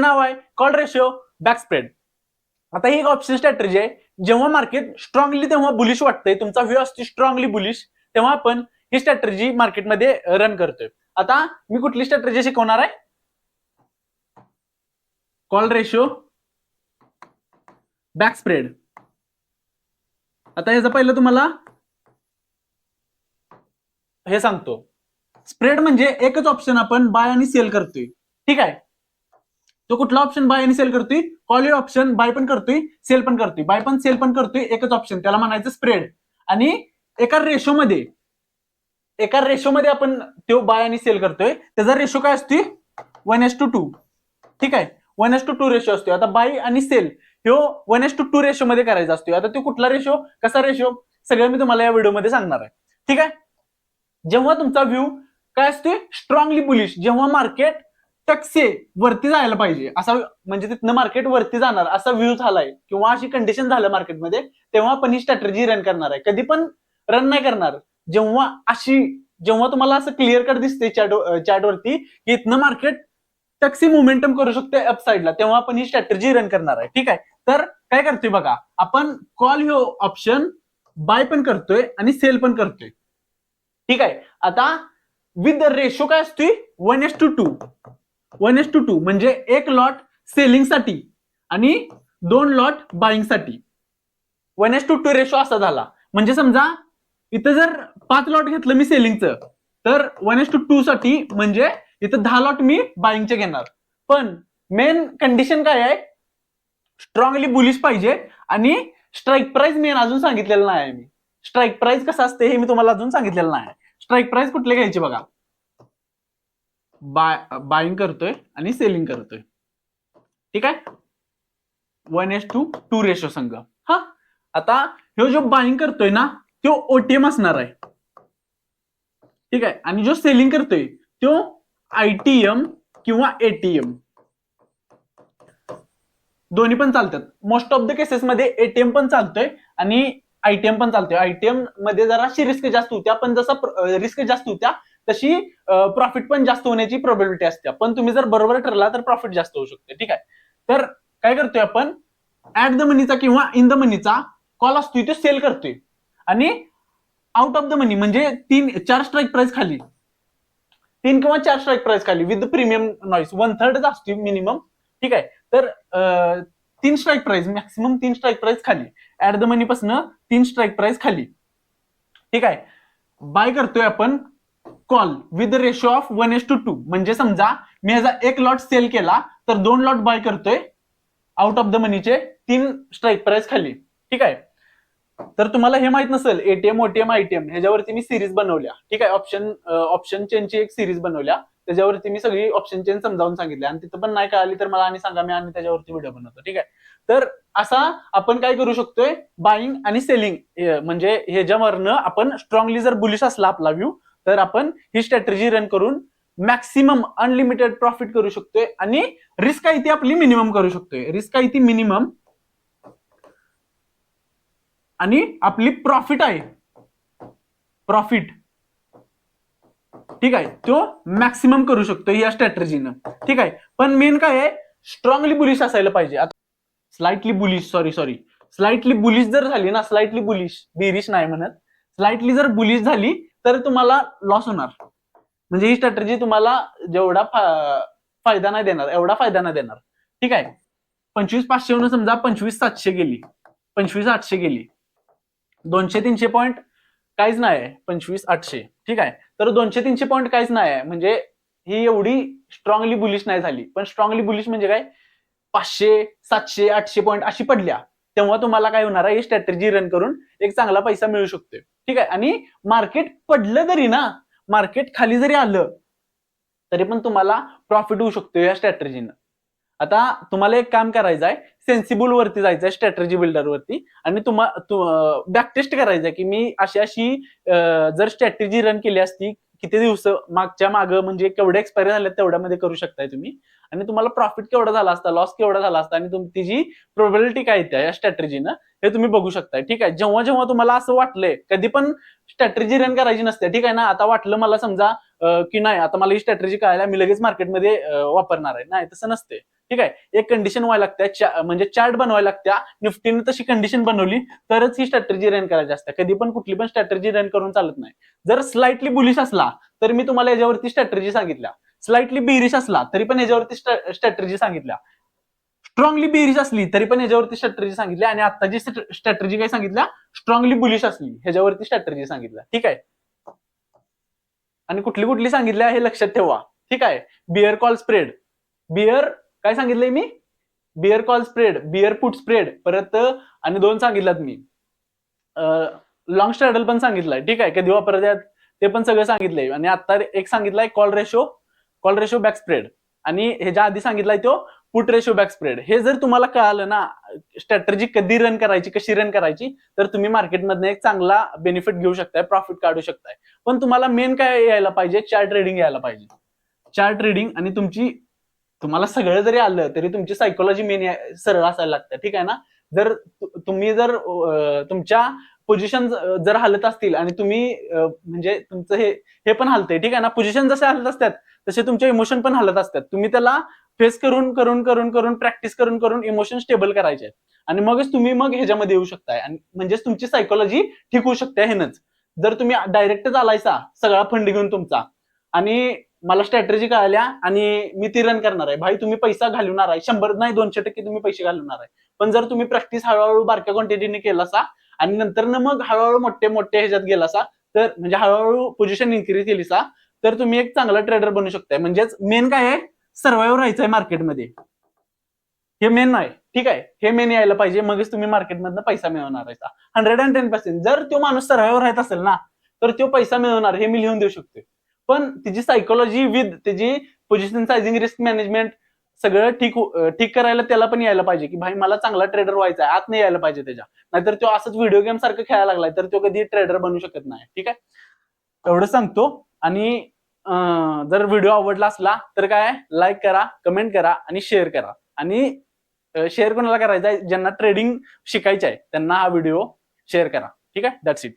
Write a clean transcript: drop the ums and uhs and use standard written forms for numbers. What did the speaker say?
नाव आहे call ratio back spread. आता ही एक ऑप्शन स्ट्रॅटेजी आहे. जेव्हा मार्केट स्ट्रॉंगली तेव्हा बुलिश वाटतंय, तुमचा व्ह्यू असतो स्ट्रॉंगली बुलिश, तेव्हा आपण ही स्ट्रॅटेजी मार्केटमध्ये रन करतोय. आता मी कुठली स्ट्रॅटेजी शिकवणार आहे? Call ratio back spread. आता याचं पहिलं तुम्हाला हे सांगतो. स्प्रेड म्हणजे एकच ऑप्शन आपण बाय आणि सेल करतोय. ठीक आहे, तो कुठला ऑप्शन बाय आणि सेल करतोय? कॉल ऑप्शन बाय पण करतोय, सेल पण करतोय, बाय पण सेल पण करतोय, एकच ऑप्शन, त्याला म्हणायचं स्प्रेड. आणि एका रेशोमध्ये आपण तो बाय आणि सेल करतोय, त्याचा रेशो काय असतोय? 1:2. ठीक आहे, 1:2 रेशो असतो. आता बाय आणि सेल ह्यो 1:2 रेशो मध्ये करायचा असतो. आता तो कुठला रेशो, कसा रेशो, सगळं मी तुम्हाला या व्हिडिओमध्ये सांगणार आहे. ठीक आहे, जेव्हा तुमचा व्ह्यू काय असतोय? स्ट्रॉंगली बुलिश, जेव्हा मार्केट टक्से वरती जायला पाहिजे असा, म्हणजे तिथनं मार्केट वरती जाणार असा व्ह्यू झालाय किंवा अशी कंडिशन झालं मार्केटमध्ये, तेव्हा आपण ही स्ट्रॅटेजी रन करणार आहे. कधी पण रन नाही करणार जेव्हा तुम्हाला असं क्लिअर कट दिसते चार्ट वरती की इथनं मार्केट टक्सी मोमेंटम करू शकते अप साइडला, तेव्हा आपण ही स्ट्रॅटेजी रन करणार आहे. ठीक आहे, तर काय करतोय बघा, आपण कॉल ह्यो ऑप्शन बाय पण करतोय आणि सेल पण करतोय. ठीक आहे, आता विथ द रेशो काय असतोय? 1:2. 1:2 म्हणजे एक लॉट सेलिंग साठी आणि 2 लॉट बाईंग साठी. 1:2 रेशो असा झाला. म्हणजे समजा इथं जर 5 लॉट घेतलं मी सेलिंगचं, तर 1:2 साठी म्हणजे इथं 10 लॉट मी बाईंगचे घेणार. पण मेन कंडिशन काय आहे? स्ट्रॉंगली बुलिश पाहिजे आणि स्ट्राईक प्राइस मेन अजून सांगितलेलं नाही आहे मी. स्ट्राईक प्राइस कसं असते हे मी तुम्हाला अजून सांगितलेलं नाही. स्ट्राईक प्राइस कुठले घ्यायचे बघा, बाईंग करतोय आणि सेलिंग करतोय. ठीक आहे, 1:2 रेशो संघ. हा, आता ह्यो जो बाईंग करतोय ना, तो ओटीएम असणार आहे. ठीक आहे, आणि जो सेलिंग करतोय तो आयटीएम किंवा एटीएम, दोन्ही पण चालतात. मोस्ट ऑफ द केसेस मध्ये एटीएम पण चालतोय आणि आयटीएम पण चालतोय. आयटीएम मध्ये जराशी रिस्क जास्त होत्या, पण जसं रिस्क जास्त होत्या तशी प्रॉफिट पण जास्त होण्याची प्रोबॅबिलिटी असते. पण तुम्ही जर बरोबर ठरला तर प्रॉफिट जास्त होऊ शकते. ठीक आहे, तर काय करतोय आपण? ऍट द मनीचा किंवा इन द मनीचा कॉल असतोय तो सेल करतोय आणि आउट ऑफ द मनी म्हणजे 4 स्ट्राईक प्राइस खाली, 3 किंवा 4 स्ट्राईक प्राइस खाली विथ प्रीमियम नॉईस 1/3 असतो मिनिमम. ठीक आहे, तर 3 strike price, maximum 3 strike price खाली, ऍट द मनी पासन 3 स्ट्राईक प्राइस खाली. ठीक आहे, बाय करतोय आपण कॉल विथ रेशो ऑफ 1:2. म्हणजे समजा मी ह्याचा 1 लॉट सेल केला तर 2 लॉट बाय करतोय आउट ऑफ द मनीचे 3 स्ट्राईक प्राइस खाली. ठीक आहे, तर तुम्हाला हे माहित नसेल, एटीएम, ओटीएम, आयटीएम ह्याच्यावरती मी सिरीज बनवल्या. ठीक आहे, ऑप्शन चेनची एक सिरीज बनवल्या, त्याच्यावरती मी सगळी ऑप्शन चेन समजावून सांगितले. आणि तिथं पण नाही कळाली तर मला आणि सांगा, मी आणि त्याच्यावरती व्हिडिओ बनवतो. ठीक आहे, तर असा आपण काय करू शकतोय? बाईंग आणि सेलिंग, म्हणजे ह्याच्यावरनं आपण स्ट्रॉंगली जर बुलिश असला आपला व्ह्यू, तर आपण ही स्ट्रॅटेजी रन करून मॅक्सिमम अनलिमिटेड प्रॉफिट करू शकतोय आणि रिस्क आहे ती आपली मिनिमम करू शकतोय. रिस्क आहे ती मिनिमम आणि आपली प्रॉफिट आहे, प्रॉफिट, ठीक आहे, तो मॅक्सिमम करू शकतो या स्ट्रॅटेजीनं. ठीक आहे, पण मेन काय आहे? स्ट्रॉंगली बुलिश असायला पाहिजे. आता स्लाइटली बुलिश, स्लाइटली बुलिश जर झाली ना, स्लाइटली बुलिश, बेरिश नाही म्हणत, स्लाइटली जर बुलिश झाली तर तुम्हाला लॉस होणार. म्हणजे ही स्ट्रॅटेजी तुम्हाला जेवढा फायदा नाही देणार, एवढा फायदा नाही देणार. ठीक आहे, 25,500 वरून समजा 25,700 गेली, 25,800 गेली, 200-300 पॉईंट काहीच नाही आहे, 25,800. ठीक आहे, तर 200-300 पॉईंट काहीच नाही आहे, म्हणजे ही एवढी स्ट्रॉंगली बुलिश नाही झाली. पण स्ट्रॉंगली बुलिश म्हणजे काय? 500, 700, 800 पॉईंट अशी पडल्या, तेव्हा तुम्हाला काय होणार आहे? ही स्ट्रॅटेजी रन करून एक चांगला पैसा मिळू शकतो. ठीक आहे, आणि मार्केट पडलं तरी ना, मार्केट खाली जरी आलं तरी पण तुम्हाला प्रॉफिट होऊ शकतो या स्ट्रॅटेजीनं. आता तुम्हाला एक काम करायचं आहे, सेन्सिबल वरती जायचं आहे, स्ट्रॅटेजी बिल्डर वरती, आणि बॅक टेस्ट करायचं की मी अशी जर स्ट्रॅटेजी रन केली असती किती दिवस मागच्या मागं, म्हणजे केवढे एक्सपायरी झाले तेवढ्यामध्ये करू शकताय तुम्ही, आणि तुम्हाला प्रॉफिट केवढा झाला असता, लॉस केवढा झाला असता, आणि तिची प्रोबॅबिलिटी काय येते या स्ट्रॅटेजीनं हे तुम्ही बघू शकताय. ठीक आहे, जेव्हा जेव्हा तुम्हाला असं वाटलंय, कधी पण स्ट्रॅटेजी रन करायची नसते. ठीक आहे ना, आता वाटलं मला समजा की नाही आता मला ही स्ट्रॅटेजी कळायला, मी लगेच मार्केटमध्ये वापरणार आहे, नाही तसं नसते. ठीक आहे. एक कंडिशन व्हायला लागते, म्हणजे चार्ट बनवायला लागत्या. निफ्टीने तशी कंडिशन बनवली तरच ही स्ट्रॅटेजी रन करायची असते. कधी पण कुठली पण स्ट्रॅटेजी रन करून चालत नाही. जर स्लाइटली बुलिश असला तर मी तुम्हाला याच्यावरती स्ट्रॅटेजी सांगितल्या, स्लाइटली बेरिश असला तरी पण याच्यावरती स्ट्रॅटेजी सांगितल्या, स्ट्रॉंगली बेरिश असली तरी पण याच्यावरती स्ट्रॅटेजी सांगितली, आणि आता जी स्ट्रॅटेजी काय सांगितल्या, स्ट्रॉंगली बुलिश असली ह्याच्यावरती स्ट्रॅटेजी सांगितल्या. ठीक आहे. आणि कुठली कुठली सांगितल्या हे लक्षात ठेवा. ठीक आहे. बिअर कॉल स्प्रेड, बिअर काय सांगितलंय मी, bear call spread, bear put spread, परत आणि 2 सांगितल्यात मी. लॉंग स्ट्रॅडल पण सांगितलंय. ठीक आहे. कधी वापरतात ते पण सगळं सांगितलंय. आणि आता एक सांगितलंय कॉल रेशो बॅक स्प्रेड, आणि ह्याच्या आधी सांगितलाय तो पुट रेशो बॅक स्प्रेड. हे जर तुम्हाला कळालं ना स्ट्रॅटेजी कधी रन करायची, कशी रन करायची, तर तुम्ही मार्केटमधनं एक चांगला बेनिफिट घेऊ शकताय, प्रॉफिट काढू शकताय. पण तुम्हाला मेन काय यायला पाहिजे, चार्ट रीडिंग यायला पाहिजे. चार्ट रीडिंग आणि तुम्हाला सगळं जरी आलं तरी तुमची सायकोलॉजी मेन सरळ असायला लागते. ठीक आहे ना. जर तुम्ही तुमच्या पोझिशन जर हलत असतील आणि तुम्ही म्हणजे तुमचं हे पण हलतंय. ठीक आहे ना. पोझिशन जसे हलत असतात तसे तुमचे इमोशन पण हलत असतात. तुम्ही त्याला फेस करून प्रॅक्टिस करून इमोशन स्टेबल करायचे आहेत, आणि मगच तुम्ही ह्याच्यामध्ये येऊ शकताय, आणि म्हणजेच तुमची सायकोलॉजी ठीक होऊ शकते. हेनच जर तुम्ही डायरेक्टच आलायसा सगळा फंड घेऊन तुमचा, आणि मला स्ट्रॅटेजी कळाल्या आणि मी ती रन करणार आहे, भाई तुम्ही पैसा घालवणार आहे, 100 नाही 200% तुम्ही पैसे घालवणार आहे. पण जर तुम्ही प्रॅक्टिस हळूहळू बारक्या क्वांटिटीने केलासा आणि नंतर मग हळूहळू मोठे ह्याच्यात गेलासा, तर म्हणजे हळूहळू पोझिशन इन्क्रीज केलीसा, तर तुम्ही एक चांगला ट्रेडर बनू शकताय. म्हणजेच मेन काय आहे, सर्व्हाइव्ह राहायचंय मार्केटमध्ये. हे मेन आहे. ठीक आहे. हे मेन यायला पाहिजे, मगच तुम्ही मार्केटमधनं पैसा मिळवणार आहे. 110%. जर तो माणूस सर्व्हाइव्ह राहत असेल ना तर तो पैसा मिळवणार, हे मी लिहून देऊ शकतो. पण तिची सायकोलॉजी विथ त्याची पोझिशन सायझिंग, रिस्क मॅनेजमेंट सगळं ठीक करायला त्याला पण यायला पाहिजे, की भाई मला चांगला ट्रेडर व्हायचा आहे, आत नाही यायला पाहिजे त्याच्या. नाहीतर तो असंच व्हिडिओ गेम सारखं खेळायला लागलाय तर तो कधी ट्रेडर बनू शकत नाही. ठीक आहे. एवढं सांगतो. आणि जर व्हिडिओ आवडला असला तर काय, लाईक करा, कमेंट करा आणि शेअर करा. आणि शेअर कोणाला करायचा आहे, ज्यांना ट्रेडिंग शिकायचं आहे त्यांना हा व्हिडिओ शेअर करा. ठीक आहे. That's it.